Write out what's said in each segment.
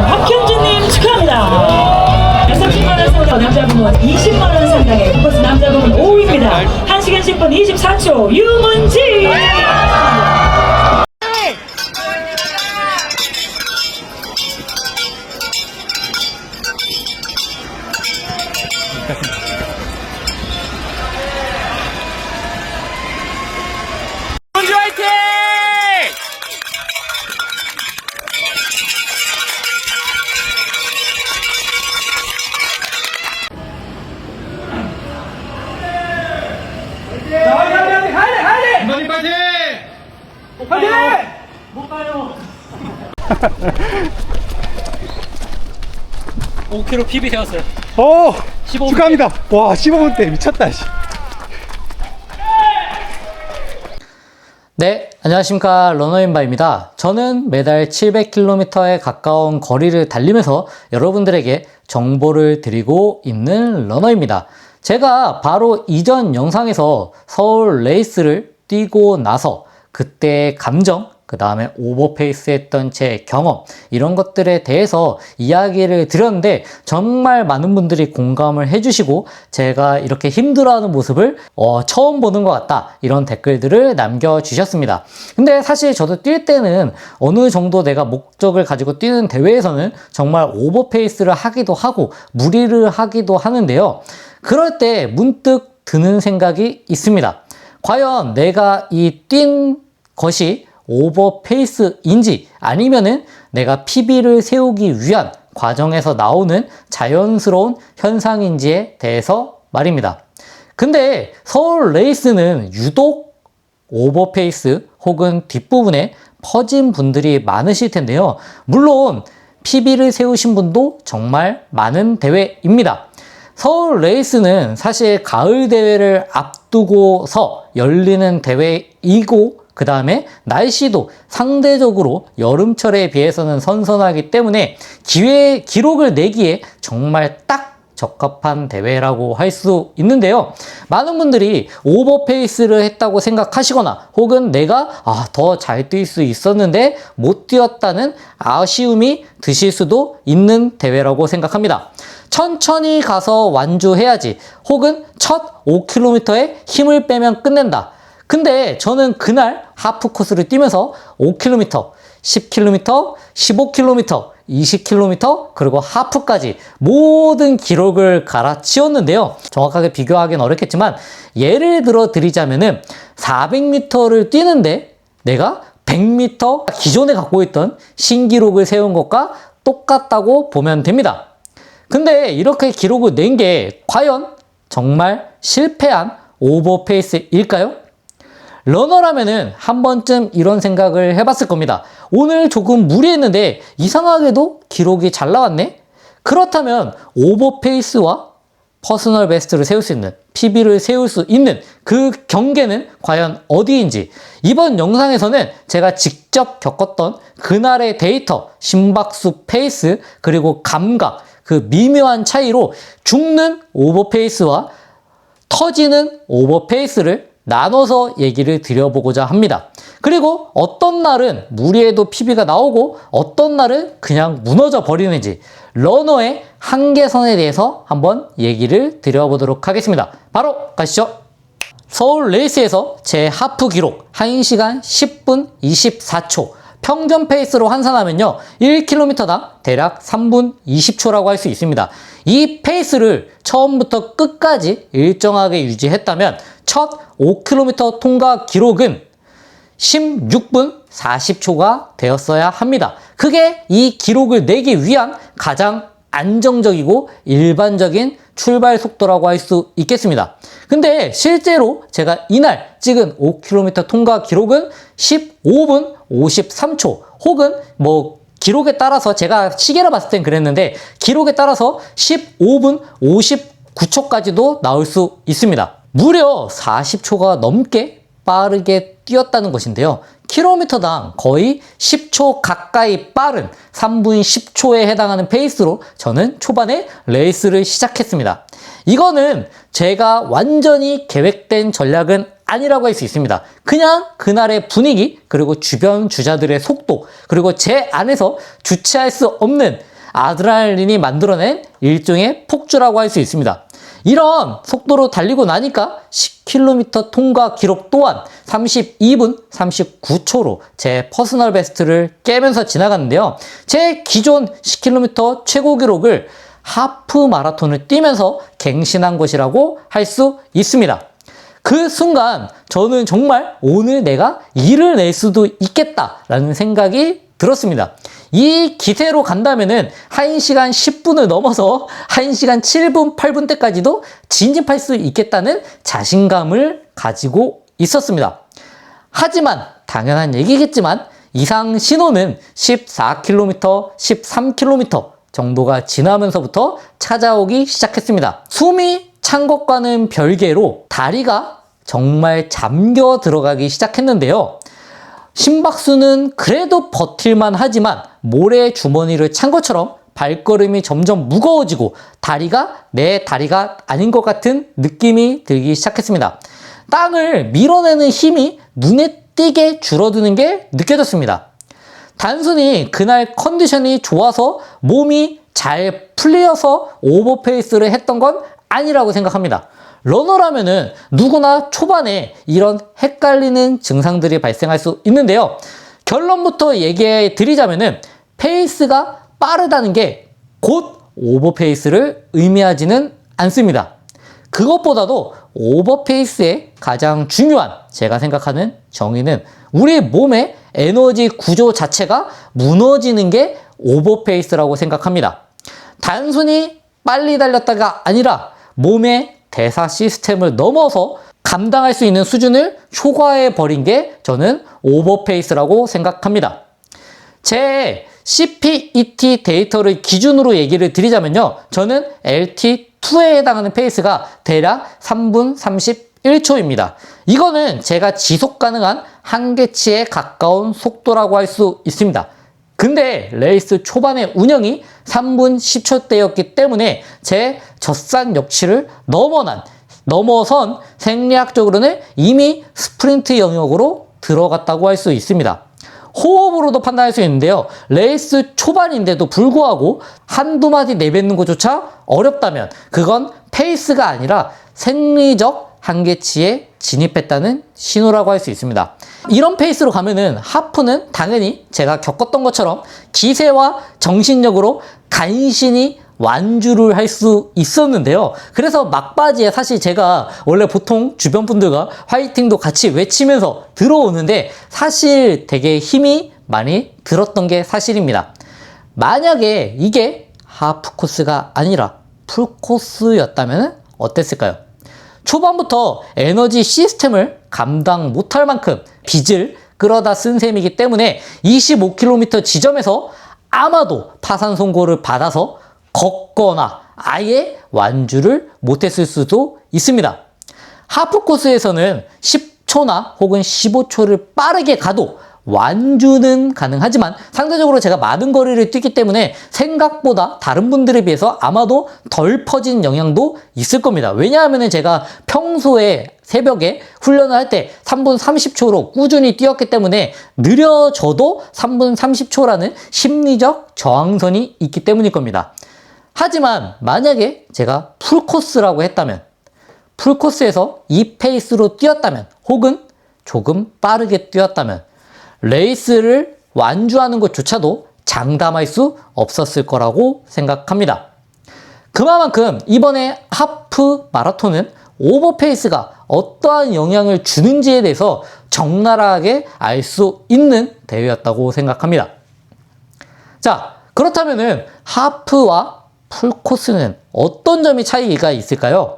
박현주님 축하합니다. 30만원 상당 남자분은 20만원 상당의 코스 남자분은 5위입니다. 1시간 10분 24초 유문지. 문주 화이팅! 못 가요. 5km PB 세웠어요. 오! 15분 축하합니다. 와, 15분대 미쳤다. 씨. 네, 안녕하십니까. 러너인바입니다. 저는 매달 700km에 가까운 거리를 달리면서 여러분들에게 정보를 드리고 있는 러너입니다. 제가 바로 이전 영상에서 서울 레이스를 뛰고 나서 그때의 감정, 그 다음에 오버페이스 했던 제 경험, 이런 것들에 대해서 이야기를 드렸는데 정말 많은 분들이 공감을 해주시고 제가 이렇게 힘들어하는 모습을 처음 보는 것 같다, 이런 댓글들을 남겨주셨습니다. 근데 사실 저도 뛸 때는 어느 정도 내가 목적을 가지고 뛰는 대회에서는 정말 오버페이스를 하기도 하고 무리를 하기도 하는데요. 그럴 때 문득 드는 생각이 있습니다. 과연 내가 이 뛴 것이 오버페이스인지 아니면은 내가 PB를 세우기 위한 과정에서 나오는 자연스러운 현상인지에 대해서 말입니다. 근데 서울 레이스는 유독 오버페이스 혹은 뒷부분에 퍼진 분들이 많으실 텐데요. 물론 PB를 세우신 분도 정말 많은 대회입니다. 서울 레이스는 사실 가을 대회를 앞두고서 열리는 대회이고 그 다음에 날씨도 상대적으로 여름철에 비해서는 선선하기 때문에 기록을 내기에 정말 딱 적합한 대회라고 할 수 있는데요. 많은 분들이 오버페이스를 했다고 생각하시거나 혹은 내가 더 잘 뛸 수 있었는데 못 뛰었다는 아쉬움이 드실 수도 있는 대회라고 생각합니다. 천천히 가서 완주해야지, 혹은 첫 5km에 힘을 빼면 끝낸다. 근데 저는 그날 하프 코스를 뛰면서 5km, 10km, 15km, 20km, 그리고 하프까지 모든 기록을 갈아치웠는데요. 정확하게 비교하기는 어렵겠지만 예를 들어 드리자면은 400m를 뛰는데 내가 100m 기존에 갖고 있던 신기록을 세운 것과 똑같다고 보면 됩니다. 근데 이렇게 기록을 낸 게 과연 정말 실패한 오버페이스일까요? 러너라면은 한 번쯤 이런 생각을 해봤을 겁니다. 오늘 조금 무리했는데 이상하게도 기록이 잘 나왔네? 그렇다면 오버페이스와 퍼스널 베스트를 세울 수 있는, PB를 세울 수 있는 그 경계는 과연 어디인지, 이번 영상에서는 제가 직접 겪었던 그날의 데이터, 심박수 페이스, 그리고 감각, 그 미묘한 차이로 죽는 오버페이스와 터지는 오버페이스를 나눠서 얘기를 드려보고자 합니다. 그리고 어떤 날은 무리해도 PB가 나오고 어떤 날은 그냥 무너져 버리는지, 러너의 한계선에 대해서 한번 얘기를 드려보도록 하겠습니다. 바로 가시죠. 서울 레이스에서 제 하프 기록 1시간 10분 24초, 평균 페이스로 환산하면요 1km당 대략 3분 20초라고 할 수 있습니다. 이 페이스를 처음부터 끝까지 일정하게 유지했다면 첫 5km 통과 기록은 16분 40초가 되었어야 합니다. 그게 이 기록을 내기 위한 가장 안정적이고 일반적인 출발 속도라고 할 수 있겠습니다. 근데 실제로 제가 이날 찍은 5km 통과 기록은 15분 53초, 혹은 기록에 따라서 제가 시계를 봤을 땐 그랬는데 기록에 따라서 15분 59초까지도 나올 수 있습니다. 무려 40초가 넘게 빠르게 뛰었다는 것인데요. 킬로미터당 거의 10초 가까이 빠른 3분 10초에 해당하는 페이스로 저는 초반에 레이스를 시작했습니다. 이거는 제가 완전히 계획된 전략은 아니라고 할 수 있습니다. 그냥 그날의 분위기, 그리고 주변 주자들의 속도, 그리고 제 안에서 주체할 수 없는 아드레날린이 만들어낸 일종의 폭주라고 할 수 있습니다. 이런 속도로 달리고 나니까 10km 통과 기록 또한 32분 39초로 제 퍼스널 베스트를 깨면서 지나갔는데요. 제 기존 10km 최고 기록을 하프 마라톤을 뛰면서 갱신한 것이라고 할 수 있습니다. 그 순간 저는 정말 오늘 내가 일을 낼 수도 있겠다라는 생각이 들었습니다. 이 기세로 간다면은 1시간 10분을 넘어서 1시간 7분, 8분 때까지도 진입할 수 있겠다는 자신감을 가지고 있었습니다. 하지만 당연한 얘기겠지만 이상 신호는 14km, 13km 정도가 지나면서부터 찾아오기 시작했습니다. 숨이 찬 것과는 별개로 다리가 정말 잠겨 들어가기 시작했는데요. 심박수는 그래도 버틸만 하지만 모래 주머니를 찬 것처럼 발걸음이 점점 무거워지고 다리가 내 다리가 아닌 것 같은 느낌이 들기 시작했습니다. 땅을 밀어내는 힘이 눈에 띄게 줄어드는 게 느껴졌습니다. 단순히 그날 컨디션이 좋아서 몸이 잘 풀려서 오버페이스를 했던 건 아니라고 생각합니다. 러너라면은 누구나 초반에 이런 헷갈리는 증상들이 발생할 수 있는데요. 결론부터 얘기해 드리자면은 페이스가 빠르다는 게 곧 오버페이스를 의미하지는 않습니다. 그것보다도 오버페이스의 가장 중요한 제가 생각하는 정의는 우리 몸의 에너지 구조 자체가 무너지는 게 오버페이스라고 생각합니다. 단순히 빨리 달렸다가 아니라 몸의 대사 시스템을 넘어서 감당할 수 있는 수준을 초과해 버린 게 저는 오버페이스라고 생각합니다. 제 CPET 데이터를 기준으로 얘기를 드리자면요. 저는 LT2에 해당하는 페이스가 대략 3분 31초입니다. 이거는 제가 지속 가능한 한계치에 가까운 속도라고 할 수 있습니다. 근데 레이스 초반의 운영이 3분 10초대였기 때문에 제 젖산 역치를 넘어선 생리학적으로는 이미 스프린트 영역으로 들어갔다고 할 수 있습니다. 호흡으로도 판단할 수 있는데요. 레이스 초반인데도 불구하고 한두 마디 내뱉는 것조차 어렵다면 그건 페이스가 아니라 생리적 한계치에 진입했다는 신호라고 할 수 있습니다. 이런 페이스로 가면은 하프는 당연히 제가 겪었던 것처럼 기세와 정신력으로 간신히 완주를 할 수 있었는데요. 그래서 막바지에 사실 제가 원래 보통 주변 분들과 화이팅도 같이 외치면서 들어오는데 사실 되게 힘이 많이 들었던 게 사실입니다. 만약에 이게 하프 코스가 아니라 풀 코스였다면 어땠을까요? 초반부터 에너지 시스템을 감당 못할 만큼 빚을 끌어다 쓴 셈이기 때문에 25km 지점에서 아마도 파산 선고를 받아서 걷거나 아예 완주를 못했을 수도 있습니다. 하프 코스에서는 10초나 혹은 15초를 빠르게 가도 완주는 가능하지만 상대적으로 제가 많은 거리를 뛰기 때문에 생각보다 다른 분들에 비해서 아마도 덜 퍼진 영향도 있을 겁니다. 왜냐하면 제가 평소에 새벽에 훈련을 할 때 3분 30초로 꾸준히 뛰었기 때문에 느려져도 3분 30초라는 심리적 저항선이 있기 때문일 겁니다. 하지만 만약에 제가 풀코스라고 했다면, 풀코스에서 이 페이스로 뛰었다면, 혹은 조금 빠르게 뛰었다면 레이스를 완주하는 것조차도 장담할 수 없었을 거라고 생각합니다. 그만큼 이번에 하프 마라톤은 오버페이스가 어떠한 영향을 주는지에 대해서 적나라하게 알 수 있는 대회였다고 생각합니다. 자, 그렇다면은 하프와 풀코스는 어떤 점이 차이가 있을까요?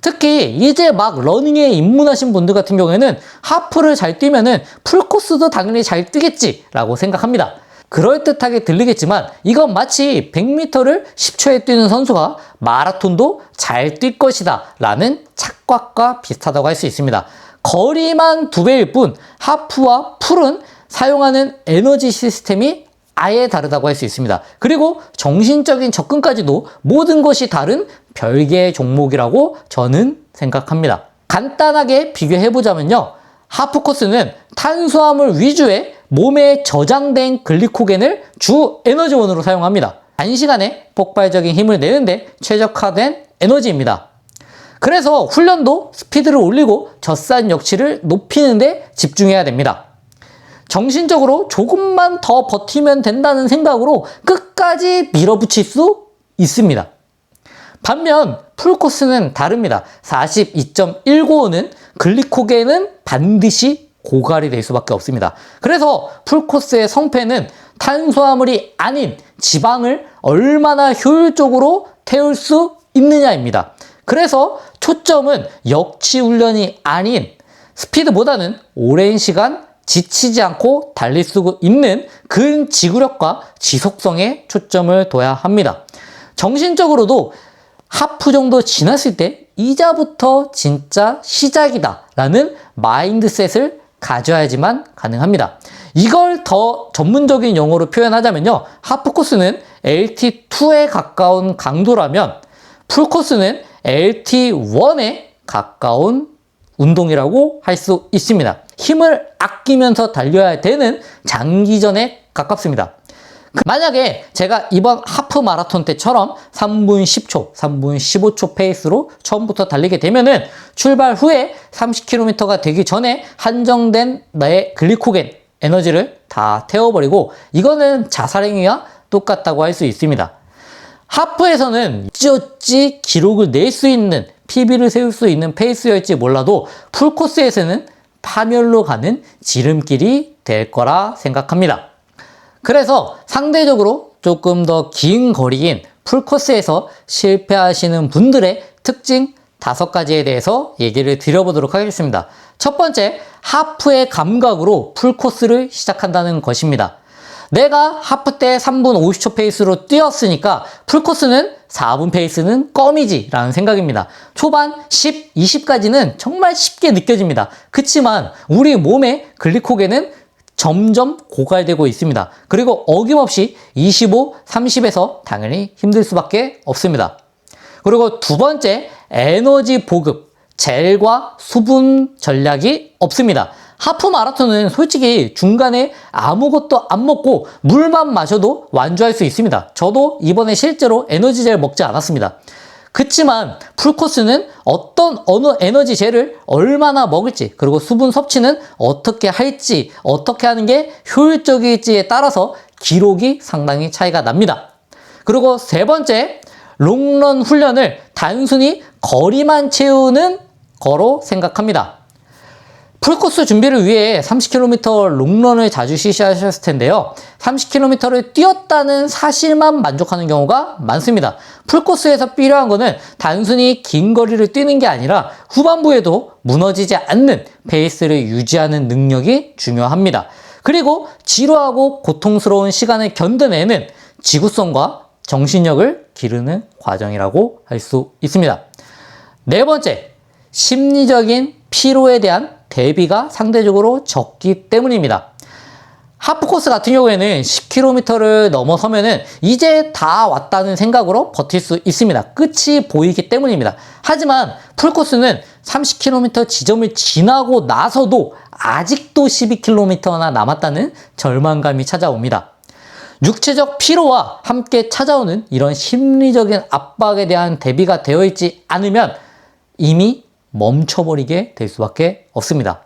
특히 이제 막 러닝에 입문하신 분들 같은 경우에는 하프를 잘 뛰면은 풀코스도 당연히 잘 뛰겠지 라고 생각합니다. 그럴듯하게 들리겠지만 이건 마치 100m를 10초에 뛰는 선수가 마라톤도 잘 뛸 것이다 라는 착각과 비슷하다고 할 수 있습니다. 거리만 2배일 뿐 하프와 풀은 사용하는 에너지 시스템이 아예 다르다고 할 수 있습니다. 그리고 정신적인 접근까지도 모든 것이 다른 별개의 종목이라고 저는 생각합니다. 간단하게 비교해보자면요. 하프 코스는 탄수화물 위주의 몸에 저장된 글리코겐을 주 에너지원으로 사용합니다. 단시간에 폭발적인 힘을 내는데 최적화된 에너지입니다. 그래서 훈련도 스피드를 올리고 젖산 역치를 높이는 데 집중해야 됩니다. 정신적으로 조금만 더 버티면 된다는 생각으로 끝까지 밀어붙일 수 있습니다. 반면 풀코스는 다릅니다. 42.195는 글리코겐은 반드시 고갈이 될 수밖에 없습니다. 그래서 풀코스의 성패는 탄수화물이 아닌 지방을 얼마나 효율적으로 태울 수 있느냐입니다. 그래서 초점은 역치 훈련이 아닌 스피드보다는 오랜 시간 지치지 않고 달릴 수 있는 근지구력과 지속성에 초점을 둬야 합니다. 정신적으로도 하프 정도 지났을 때 이제부터 진짜 시작이다 라는 마인드셋을 가져야지만 가능합니다. 이걸 더 전문적인 용어로 표현하자면요. 하프 코스는 LT2에 가까운 강도라면 풀코스는 LT1에 가까운 운동이라고 할 수 있습니다. 힘을 아끼면서 달려야 되는 장기전에 가깝습니다. 만약에 제가 이번 하프 마라톤 때처럼 3분 10초, 3분 15초 페이스로 처음부터 달리게 되면은 출발 후에 30km가 되기 전에 한정된 나의 글리코겐 에너지를 다 태워버리고 이거는 자살행위와 똑같다고 할 수 있습니다. 하프에서는 어찌어찌 기록을 낼 수 있는 PB를 세울 수 있는 페이스였지 몰라도 풀코스에서는 파멸로 가는 지름길이 될 거라 생각합니다. 그래서 상대적으로 조금 더 긴 거리인 풀코스에서 실패하시는 분들의 특징 5가지에 대해서 얘기를 드려보도록 하겠습니다. 첫 번째, 하프의 감각으로 풀코스를 시작한다는 것입니다. 내가 하프 때 3분 50초 페이스로 뛰었으니까 풀코스는 4분 페이스는 껌이지 라는 생각입니다. 초반 10, 20까지는 정말 쉽게 느껴집니다. 그치만 우리 몸의 글리코겐은 점점 고갈되고 있습니다. 그리고 어김없이 25, 30에서 당연히 힘들 수밖에 없습니다. 그리고 두 번째, 에너지 보급, 젤과 수분 전략이 없습니다. 하프 마라톤은 솔직히 중간에 아무것도 안 먹고 물만 마셔도 완주할 수 있습니다. 저도 이번에 실제로 에너지 젤 먹지 않았습니다. 그치만 풀코스는 어느 에너지 젤을 얼마나 먹을지 그리고 수분 섭취는 어떻게 할지 어떻게 하는 게 효율적일지에 따라서 기록이 상당히 차이가 납니다. 그리고 세 번째, 롱런 훈련을 단순히 거리만 채우는 거로 생각합니다. 풀코스 준비를 위해 30km 롱런을 자주 실시하셨을 텐데요. 30km를 뛰었다는 사실만 만족하는 경우가 많습니다. 풀코스에서 필요한 거는 단순히 긴 거리를 뛰는 게 아니라 후반부에도 무너지지 않는 페이스를 유지하는 능력이 중요합니다. 그리고 지루하고 고통스러운 시간을 견뎌내는 지구성과 정신력을 기르는 과정이라고 할 수 있습니다. 네 번째, 심리적인 피로에 대한 대비가 상대적으로 적기 때문입니다. 하프코스 같은 경우에는 10km를 넘어서면은 이제 다 왔다는 생각으로 버틸 수 있습니다. 끝이 보이기 때문입니다. 하지만 풀코스는 30km 지점을 지나고 나서도 아직도 12km나 남았다는 절망감이 찾아옵니다. 육체적 피로와 함께 찾아오는 이런 심리적인 압박에 대한 대비가 되어 있지 않으면 이미 멈춰버리게 될 수밖에 없습니다.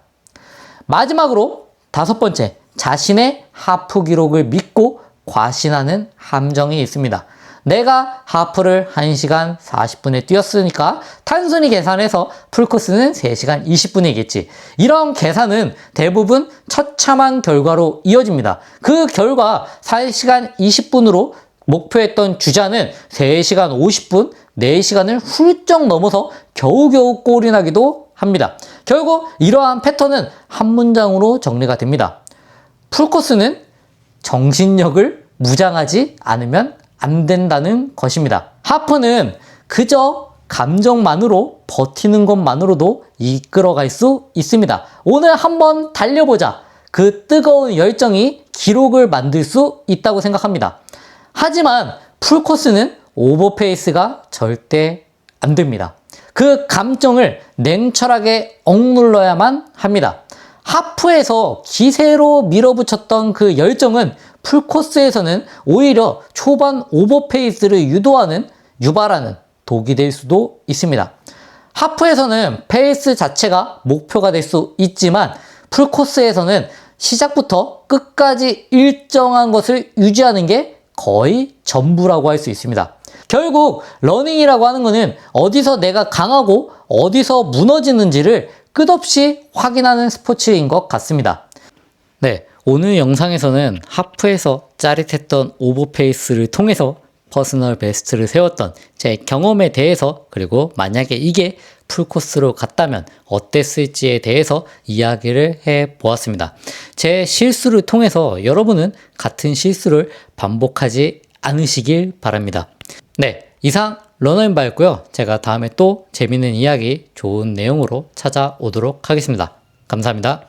마지막으로 5번째, 자신의 하프 기록을 믿고 과신하는 함정이 있습니다. 내가 하프를 1시간 40분에 뛰었으니까 단순히 계산해서 풀코스는 3시간 20분이겠지. 이런 계산은 대부분 처참한 결과로 이어집니다. 그 결과 4시간 20분으로 목표했던 주자는 3시간 50분, 4시간을 훌쩍 넘어서 겨우겨우 골이 나기도 합니다. 결국 이러한 패턴은 한 문장으로 정리가 됩니다. 풀코스는 정신력을 무장하지 않으면 안 된다는 것입니다. 하프는 그저 감정만으로 버티는 것만으로도 이끌어갈 수 있습니다. 오늘 한번 달려보자. 그 뜨거운 열정이 기록을 만들 수 있다고 생각합니다. 하지만 풀코스는 오버페이스가 절대 안 됩니다. 그 감정을 냉철하게 억눌러야만 합니다. 하프에서 기세로 밀어붙였던 그 열정은 풀코스에서는 오히려 초반 오버페이스를 유도하는 유발하는 독이 될 수도 있습니다. 하프에서는 페이스 자체가 목표가 될 수 있지만 풀코스에서는 시작부터 끝까지 일정한 것을 유지하는 게 거의 전부라고 할 수 있습니다. 결국 러닝이라고 하는 것은 어디서 내가 강하고 어디서 무너지는지를 끝없이 확인하는 스포츠인 것 같습니다. 네, 오늘 영상에서는 하프에서 짜릿했던 오버페이스를 통해서 퍼스널 베스트를 세웠던 제 경험에 대해서, 그리고 만약에 이게 풀코스로 갔다면 어땠을지에 대해서 이야기를 해보았습니다. 제 실수를 통해서 여러분은 같은 실수를 반복하지 않으시길 바랍니다. 네, 이상 러너앤바였고요. 제가 다음에 또 재밌는 이야기, 좋은 내용으로 찾아오도록 하겠습니다. 감사합니다.